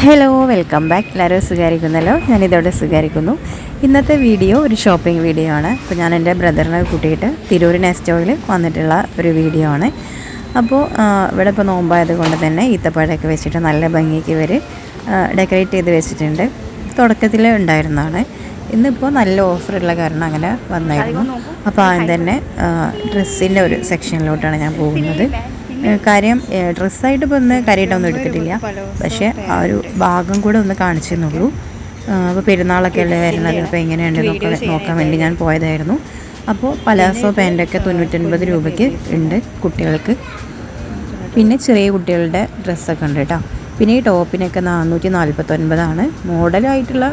Hello welcome back. എല്ലാവരും സുഖമായിരിക്കുന്നല്ലോ. ഞാനിതോടെ സുഖമായിരിക്കുന്നു. ഇന്നത്തെ വീഡിയോ ഒരു ഷോപ്പിംഗ് വീഡിയോ ആണ്. അപ്പോൾ ഞാൻ എൻ്റെ ബ്രദറിനെ കൂട്ടിയിട്ട് തിരൂർ നെസ്റ്റോയിൽ വന്നിട്ടുള്ള ഒരു വീഡിയോ ആണ്. അപ്പോൾ ഇവിടെ ഇപ്പോൾ നോമ്പായത് കൊണ്ട് തന്നെ ഈത്തപ്പഴമൊക്കെ വെച്ചിട്ട് നല്ല ഭംഗിക്ക് ഇവർ ഡെക്കറേറ്റ് ചെയ്ത് വെച്ചിട്ടുണ്ട്. തുടക്കത്തിൽ ഉണ്ടായിരുന്നതാണ്. ഇന്നിപ്പോൾ നല്ല ഓഫറുള്ള കാരണം അങ്ങനെ വന്നായിരുന്നു. അപ്പോൾ ആദ്യം തന്നെ ഡ്രസ്സിൻ്റെ ഒരു സെക്ഷനിലോട്ടാണ് ഞാൻ പോകുന്നത്. കാര്യം ഡ്രസ്സായിട്ട് ഇപ്പോൾ ഒന്ന് കാര്യമായിട്ടൊന്നും എടുത്തിട്ടില്ല, പക്ഷേ ആ ഒരു ഭാഗം കൂടെ ഒന്ന് കാണിച്ചെന്നുള്ളൂ. അപ്പോൾ പെരുന്നാളൊക്കെ അല്ലേ വരുന്നത്, അപ്പോൾ എങ്ങനെയുണ്ടെന്നൊക്കെ നോക്കാൻ വേണ്ടി ഞാൻ പോയതായിരുന്നു. അപ്പോൾ പലാസോ പാൻറ്റൊക്കെ 99 രൂപയ്ക്ക് ഉണ്ട് കുട്ടികൾക്ക്. പിന്നെ ചെറിയ കുട്ടികളുടെ ഡ്രസ്സൊക്കെ ഉണ്ട് കേട്ടോ. പിന്നെ ഈ ടോപ്പിനൊക്കെ 449 മോഡലായിട്ടുള്ള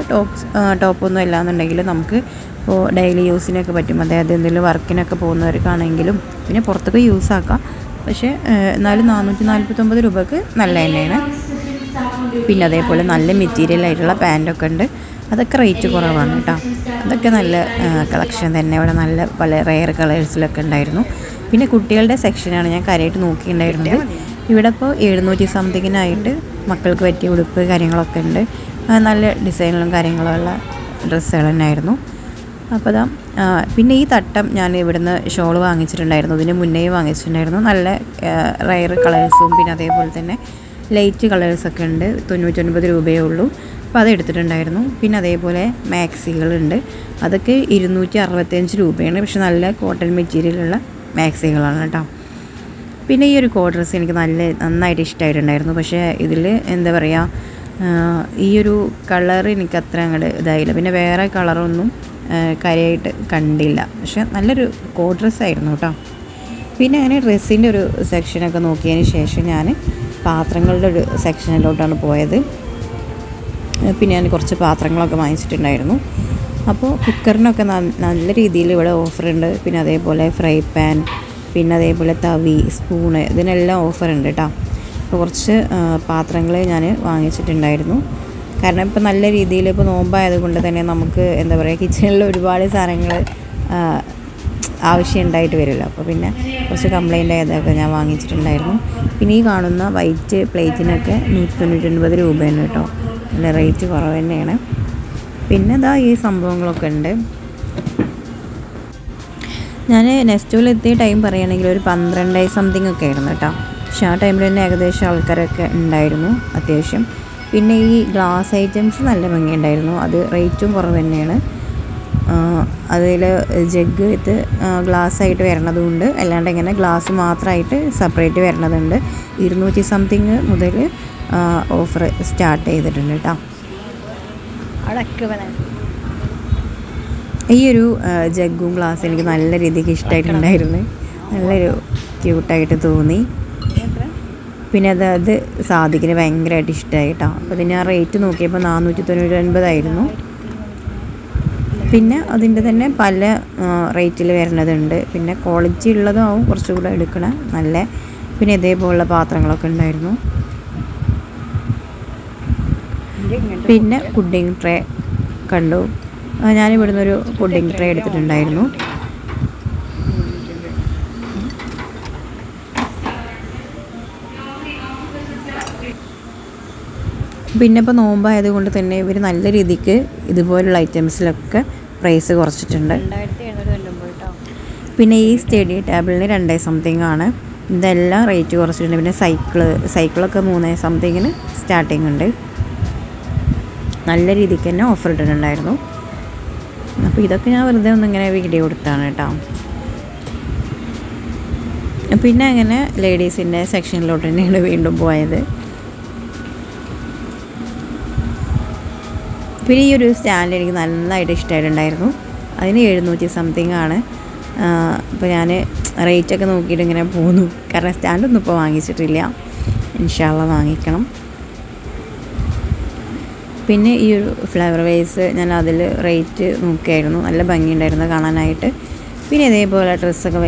ടോപ്പൊന്നും ഇല്ല എന്നുണ്ടെങ്കിൽ നമുക്ക് ഇപ്പോൾ ഡെയിലി യൂസിനൊക്കെ പറ്റും. അതായത് എന്തെങ്കിലും വർക്കിനൊക്കെ പോകുന്നവർക്കാണെങ്കിലും പിന്നെ പുറത്തൊക്കെ യൂസാക്കാം. പക്ഷേ എന്നാലും 449 രൂപയ്ക്ക് നല്ല തന്നെയാണ്. പിന്നെ അതേപോലെ നല്ല മെറ്റീരിയലായിട്ടുള്ള പാൻറ്റൊക്കെ ഉണ്ട്. അതൊക്കെ റേറ്റ് കുറവാണ് കേട്ടോ. അതൊക്കെ നല്ല കളക്ഷൻ തന്നെ. ഇവിടെ നല്ല പല റെയർ കളേഴ്സിലൊക്കെ ഉണ്ടായിരുന്നു. പിന്നെ കുട്ടികളുടെ സെക്ഷനാണ് ഞാൻ കാര്യമായിട്ട് നോക്കിയിട്ടുണ്ടായിരുന്നത്. ഇവിടെ ഇപ്പോൾ 700 സംതിങ്ങിനായിട്ട് മക്കൾക്ക് പറ്റിയ ഉടുപ്പ് കാര്യങ്ങളൊക്കെ ഉണ്ട്. നല്ല ഡിസൈനിലും കാര്യങ്ങളും ഉള്ള ഡ്രസ്സുകൾ തന്നെയായിരുന്നു. അപ്പോൾ അതാ പിന്നെ ഈ തട്ടം ഞാൻ ഇവിടുന്ന് ഷോൾ വാങ്ങിച്ചിട്ടുണ്ടായിരുന്നു. ഇതിന് മുന്നേ വാങ്ങിച്ചിട്ടുണ്ടായിരുന്നു. നല്ല റയർ കളേഴ്സും പിന്നെ അതേപോലെ തന്നെ ലൈറ്റ് കളേഴ്സൊക്കെ ഉണ്ട്. 99 രൂപയേ ഉള്ളൂ. അപ്പോൾ അത് എടുത്തിട്ടുണ്ടായിരുന്നു. പിന്നെ അതേപോലെ മാക്സികളുണ്ട്. അതൊക്കെ 265 രൂപയാണ്. പക്ഷെ നല്ല കോട്ടൺ മെറ്റീരിയലുള്ള മാക്സികളാണ് കേട്ടോ. പിന്നെ ഈ ഒരു കോഡ് ഡ്രസ്സ് എനിക്ക് നന്നായിട്ട് ഇഷ്ടമായിട്ടുണ്ടായിരുന്നു. പക്ഷേ ഇതിൽ എന്താ പറയുക, ഈ ഒരു കളർ എനിക്ക് അത്ര അങ്ങോട്ട് ഇതായില്ല. പിന്നെ വേറെ കളറൊന്നും കാര്യമായിട്ട് കണ്ടില്ല. പക്ഷെ നല്ലൊരു കോഡ് ഡ്രസ്സായിരുന്നു കേട്ടോ. പിന്നെ അങ്ങനെ ഡ്രസ്സിൻ്റെ ഒരു സെക്ഷനൊക്കെ നോക്കിയതിന് ശേഷം ഞാൻ പാത്രങ്ങളുടെ ഒരു സെക്ഷനിലോട്ടാണ് പോയത്. പിന്നെ ഞാൻ കുറച്ച് പാത്രങ്ങളൊക്കെ വാങ്ങിച്ചിട്ടുണ്ടായിരുന്നു. അപ്പോൾ കുക്കറിനൊക്കെ നല്ല രീതിയിൽ ഇവിടെ ഓഫറുണ്ട്. പിന്നെ അതേപോലെ ഫ്രൈ പാൻ, പിന്നെ അതേപോലെ തവി, സ്പൂണ്, ഇതിനെല്ലാം ഓഫറുണ്ട് കേട്ടോ. അപ്പോൾ കുറച്ച് പാത്രങ്ങൾ ഞാൻ വാങ്ങിച്ചിട്ടുണ്ടായിരുന്നു. കാരണം ഇപ്പോൾ നല്ല രീതിയിൽ ഇപ്പോൾ നോമ്പായത് കൊണ്ട് തന്നെ നമുക്ക് എന്താ പറയുക, കിച്ചണിൽ ഒരുപാട് സാധനങ്ങൾ ആവശ്യമുണ്ടായിട്ട് വരുമല്ലോ. അപ്പോൾ പിന്നെ കുറച്ച് കംപ്ലൈൻ്റ് ആയതൊക്കെ ഞാൻ വാങ്ങിച്ചിട്ടുണ്ടായിരുന്നു. പിന്നെ ഈ കാണുന്ന വൈറ്റ് പ്ലേറ്റിനൊക്കെ 199 രൂപയാണ് കേട്ടോ. നല്ല റേറ്റ് കുറവ് തന്നെയാണ്. പിന്നെ ഇതാ ഈ സംഭവങ്ങളൊക്കെ ഉണ്ട്. ഞാൻ നെസ്റ്റോയിലെത്തിയ ടൈം പറയുകയാണെങ്കിൽ ഒരു 12 സംതിങ് ഒക്കെ ആയിരുന്നു കേട്ടോ. പക്ഷേ ആ ടൈമിൽ തന്നെ ഏകദേശം ആൾക്കാരൊക്കെ ഉണ്ടായിരുന്നു അത്യാവശ്യം. പിന്നെ ഈ ഗ്ലാസ് ഐറ്റംസ് നല്ല ഭംഗിയുണ്ടായിരുന്നു. അത് റേറ്റും കുറവ് തന്നെയാണ്. അതിൽ ജഗ് വിത്ത് ഗ്ലാസ് ആയിട്ട് വരണതുണ്ട്, അല്ലാണ്ട് ഇങ്ങനെ ഗ്ലാസ് മാത്രമായിട്ട് സെപ്പറേറ്റ് വരണതുണ്ട്. 200 സംതിങ് മുതൽ ഓഫർ സ്റ്റാർട്ട് ചെയ്തിട്ടുണ്ട് കേട്ടോ. ഈ ഒരു ജഗ്ഗും ഗ്ലാസ് എനിക്ക് നല്ല രീതിക്ക് ഇഷ്ടമായിട്ടുണ്ടായിരുന്നു. നല്ലൊരു ക്യൂട്ടായിട്ട് തോന്നി. പിന്നെ അത് സാദിക്കിന് ഭയങ്കരമായിട്ട് ഇഷ്ടമായി കേട്ടോ. അപ്പോൾ ഇതിന് ആ റേറ്റ് നോക്കിയപ്പോൾ 499 ആയിരുന്നു. പിന്നെ അതിൻ്റെ തന്നെ പല റേറ്റിൽ വരുന്നതുണ്ട്. പിന്നെ ക്വാളിറ്റി ഉള്ളതാവും കുറച്ചുകൂടെ എടുക്കണം നല്ല. പിന്നെ ഇതേപോലുള്ള പാത്രങ്ങളൊക്കെ ഉണ്ടായിരുന്നു. പിന്നെ പുഡിംഗ് ട്രേ കണ്ടു. ഞാനിവിടുന്ന് ഒരു പുഡിംഗ് ട്രേ എടുത്തിട്ടുണ്ടായിരുന്നു. പിന്നെ ഇപ്പോൾ നോമ്പായത് കൊണ്ട് തന്നെ ഇവർ നല്ല രീതിക്ക് ഇതുപോലുള്ള ഐറ്റംസിലൊക്കെ പ്രൈസ് കുറച്ചിട്ടുണ്ട്. പിന്നെ ഈ സ്റ്റഡി ടേബിളിന് 2 സംതിങ് ആണ്. ഇതെല്ലാം റേറ്റ് കുറച്ചിട്ടുണ്ട്. പിന്നെ സൈക്കിളൊക്കെ 3 സംതിങ്ങിന് സ്റ്റാർട്ടിങ് ഉണ്ട്. നല്ല രീതിക്ക് തന്നെ ഓഫർ ഇട്ടിട്ടുണ്ടായിരുന്നു. അപ്പോൾ ഇതൊക്കെ ഞാൻ വെറുതെ ഒന്നിങ്ങനെ വീഡിയോ കൊടുത്താണ് കേട്ടോ. പിന്നെ അങ്ങനെ ലേഡീസിൻ്റെ സെക്ഷനിലോട്ട് തന്നെയാണ് വീണ്ടും പോയത്. പിന്നെ ഈ ഒരു സ്റ്റാൻഡ് എനിക്ക് നന്നായിട്ട് ഇഷ്ടമായിട്ടുണ്ടായിരുന്നു. അതിന് 700 സംതിങ് ആണ്. അപ്പോൾ ഞാൻ റേറ്റൊക്കെ നോക്കിയിട്ട് ഇങ്ങനെ പോന്നു. കാരണം സ്റ്റാൻഡൊന്നും ഇപ്പോൾ വാങ്ങിച്ചിട്ടില്ല. ഇൻഷാ അള്ളാ വാങ്ങിക്കണം. പിന്നെ ഈ ഒരു ഫ്ലവർ വേസ് ഞാൻ അതിൽ റേറ്റ് നോക്കിയായിരുന്നു. നല്ല ഭംഗിയുണ്ടായിരുന്നു കാണാനായിട്ട്. പിന്നെ ഇതേപോലെ ഡ്രസ്സൊക്കെ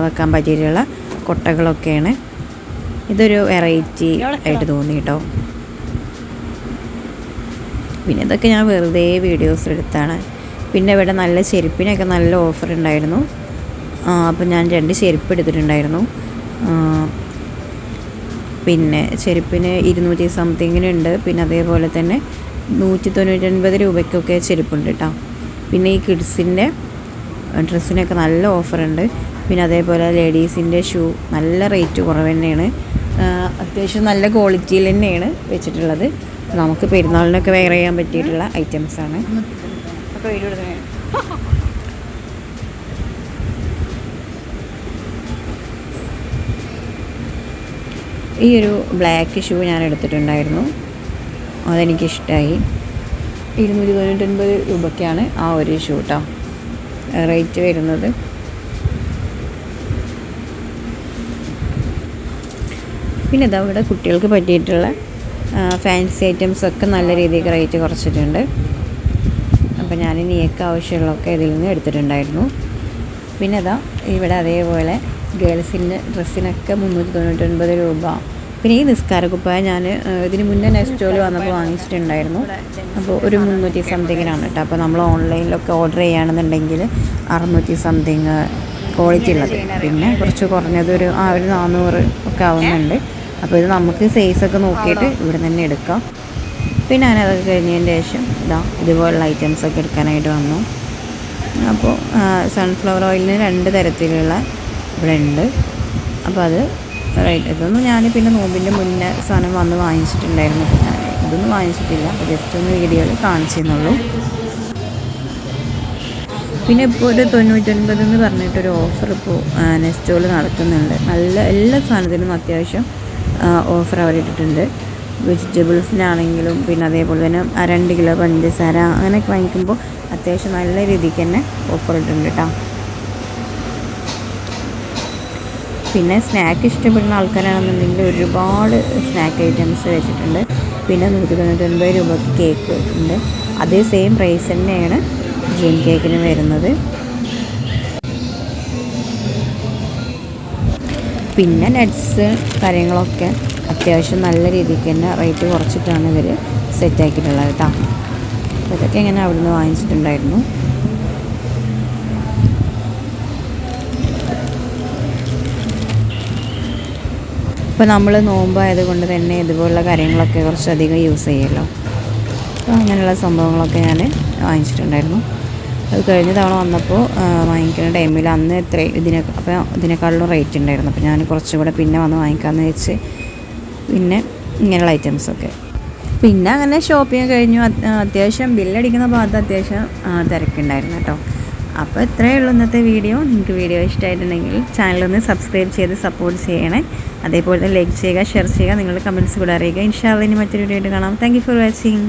വെക്കാൻ പറ്റിയിട്ടുള്ള കൊട്ടകളൊക്കെയാണ്. ഇതൊരു വെറൈറ്റി ആയിട്ട് തോന്നി കേട്ടോ. പിന്നെ ഇതൊക്കെ ഞാൻ വെറുതെ വീഡിയോസ് എടുത്താണ്. പിന്നെ ഇവിടെ നല്ല ചെരുപ്പിനൊക്കെ നല്ല ഓഫർ ഉണ്ടായിരുന്നു. അപ്പോൾ ഞാൻ 2 ചെരുപ്പ് എടുത്തിട്ടുണ്ടായിരുന്നു. പിന്നെ ചെരുപ്പിന് 200 സംതിങ്ങിനുണ്ട്. പിന്നെ അതേപോലെ തന്നെ 199 രൂപയ്ക്കൊക്കെ ചെരുപ്പുണ്ട് കേട്ടോ. പിന്നെ ഈ കിഡ്സിൻ്റെ ഡ്രസ്സിനൊക്കെ നല്ല ഓഫറുണ്ട്. പിന്നെ അതേപോലെ ലേഡീസിൻ്റെ ഷൂ നല്ല റേറ്റ് കുറവ് തന്നെയാണ്. അത്യാവശ്യം നല്ല ക്വാളിറ്റിയിൽ തന്നെയാണ് വെച്ചിട്ടുള്ളത്. നമുക്ക് പെരുന്നാളിനൊക്കെ വെയർ ചെയ്യാൻ പറ്റിയിട്ടുള്ള ഐറ്റംസാണ്. അപ്പോൾ ഈ ഒരു ബ്ലാക്ക് ഷൂ ഞാൻ എടുത്തിട്ടുണ്ടായിരുന്നു, അതെനിക്കിഷ്ടമായി. 299 രൂപയ്ക്കാണ് ആ ഒരു ഷൂ കേട്ടോ റേറ്റ് വരുന്നത്. പിന്നെ ഇതാ ഇവിടെ കുട്ടികൾക്ക് പറ്റിയിട്ടുള്ള ഫാൻസി ഐറ്റംസൊക്കെ നല്ല രീതിക്ക് റേറ്റ് കുറച്ചിട്ടുണ്ട്. അപ്പോൾ ഞാൻ നീക്ക് ആവശ്യമുള്ളതൊക്കെ ഇതിൽ നിന്ന് എടുത്തിട്ടുണ്ടായിരുന്നു. പിന്നെ ഇതാ ഇവിടെ അതേപോലെ ഗേൾസിൻ്റെ ഡ്രസ്സിനൊക്കെ 399 രൂപ. പിന്നെ ഈ നിസ്കാരക്കുപ്പായ ഞാൻ ഇതിന് മുന്നേ നെസ്റ്റോയിൽ വന്നപ്പോൾ വാങ്ങിച്ചിട്ടുണ്ടായിരുന്നു. അപ്പോൾ ഒരു 300 സംതിങ്ങിനാണ് കേട്ടോ. അപ്പോൾ നമ്മൾ ഓൺലൈനിലൊക്കെ ഓർഡർ ചെയ്യുകയാണെന്നുണ്ടെങ്കിൽ 600 സംതിങ് ക്വാളിറ്റി ഉള്ളത്, പിന്നെ കുറച്ച് കുറഞ്ഞത് ഒരു 400 ഒക്കെ ആവുന്നുണ്ട്. അപ്പോൾ ഇത് നമുക്ക് സൈസൊക്കെ നോക്കിയിട്ട് ഇവിടെ തന്നെ എടുക്കാം. പിന്നെ ഞാനതൊക്കെ കഴിഞ്ഞതിന് ശേഷം ഇതുപോലുള്ള ഐറ്റംസൊക്കെ എടുക്കാനായിട്ട് വന്നു. അപ്പോൾ സൺഫ്ലവർ ഓയിലിന് 2 തരത്തിലുള്ള ഇവിടെ ഉണ്ട്. അപ്പോൾ അത് ഇതൊന്നും ഞാൻ പിന്നെ നോമ്പിൻ്റെ മുന്നേ സാധനം വന്ന് വാങ്ങിച്ചിട്ടുണ്ടായിരുന്നു. ഞാൻ ഇതൊന്നും വാങ്ങിച്ചിട്ടില്ല, അപ്പോൾ ജസ്റ്റ് ഒന്ന് വീഡിയോയിൽ കാണിച്ചെന്നുള്ളൂ. പിന്നെ ഇപ്പോൾ ഒരു 99 എന്ന് പറഞ്ഞിട്ടൊരു ഓഫർ ഇപ്പോൾ നെസ്റ്റോയിൽ നടക്കുന്നുണ്ട്. നല്ല എല്ലാ സാധനത്തിനും അത്യാവശ്യം ഓഫർ അവരിട്ടിട്ടുണ്ട്. വെജിറ്റബിൾസിനാണെങ്കിലും പിന്നെ അതേപോലെ തന്നെ 2 കിലോ പഞ്ചസാര അങ്ങനെയൊക്കെ വാങ്ങിക്കുമ്പോൾ അത്യാവശ്യം നല്ല രീതിക്ക് തന്നെ ഓഫർ ഇട്ടിട്ടുണ്ട് കേട്ടോ. പിന്നെ സ്നാക്ക് ഇഷ്ടപ്പെടുന്ന ആൾക്കാരാണെന്നുണ്ടെങ്കിൽ ഒരുപാട് സ്നാക്ക് ഐറ്റംസ് വെച്ചിട്ടുണ്ട്. പിന്നെ 199 രൂപയ്ക്ക് കേക്ക് ഉണ്ട്. അതേ സെയിം പ്രൈസ് തന്നെയാണ് ഡ്രീം കേക്കിന് വരുന്നത്. പിന്നെ നട്ട്സ് കാര്യങ്ങളൊക്കെ അത്യാവശ്യം നല്ല രീതിക്ക് തന്നെ റേറ്റ് കുറച്ചിട്ടാണ് ഇവർ സെറ്റാക്കിയിട്ടുള്ളത് കേട്ടോ. അതൊക്കെ ഇങ്ങനെ അവിടെ നിന്ന് വാങ്ങിച്ചിട്ടുണ്ടായിരുന്നു. ഇപ്പോൾ നമ്മൾ നോമ്പായത് കൊണ്ട് തന്നെ ഇതുപോലുള്ള കാര്യങ്ങളൊക്കെ കുറച്ചധികം യൂസ് ചെയ്യുമല്ലോ. അപ്പോൾ അങ്ങനെയുള്ള സംഭവങ്ങളൊക്കെ ഞാൻ വാങ്ങിച്ചിട്ടുണ്ടായിരുന്നു. അത് കഴിഞ്ഞ തവണ വന്നപ്പോൾ വാങ്ങിക്കുന്ന ടൈമിൽ അന്ന് ഇതിനേക്കാളും റേറ്റ് ഉണ്ടായിരുന്നു. അപ്പോൾ ഞാൻ കുറച്ചുകൂടെ പിന്നെ വന്ന് വാങ്ങിക്കാമെന്ന് വെച്ച് പിന്നെ ഇങ്ങനെയുള്ള ഐറ്റംസൊക്കെ. പിന്നെ അങ്ങനെ ഷോപ്പിംഗ് കഴിഞ്ഞു. അത്യാവശ്യം ബില്ലടിക്കുന്ന ഭാഗത്ത് അത്യാവശ്യം തിരക്കുണ്ടായിരുന്നു കേട്ടോ. അപ്പോൾ ഇത്രയേ ഉള്ളൂ ഇന്നത്തെ വീഡിയോ. നിങ്ങൾക്ക് വീഡിയോ ഇഷ്ടമായിട്ടുണ്ടെങ്കിൽ ചാനലൊന്ന് സബ്സ്ക്രൈബ് ചെയ്ത് സപ്പോർട്ട് ചെയ്യണേ. അതേപോലെ ലൈക്ക് ചെയ്യുക, ഷെയർ ചെയ്യുക, നിങ്ങളുടെ കമൻറ്റ്സ് കൂടെ അറിയിക്കുക. ഇൻഷാ അല്ലാഹ് ഇനി മറ്റൊരു വീഡിയോ ആയിട്ട് കാണാം. Thank you for watching.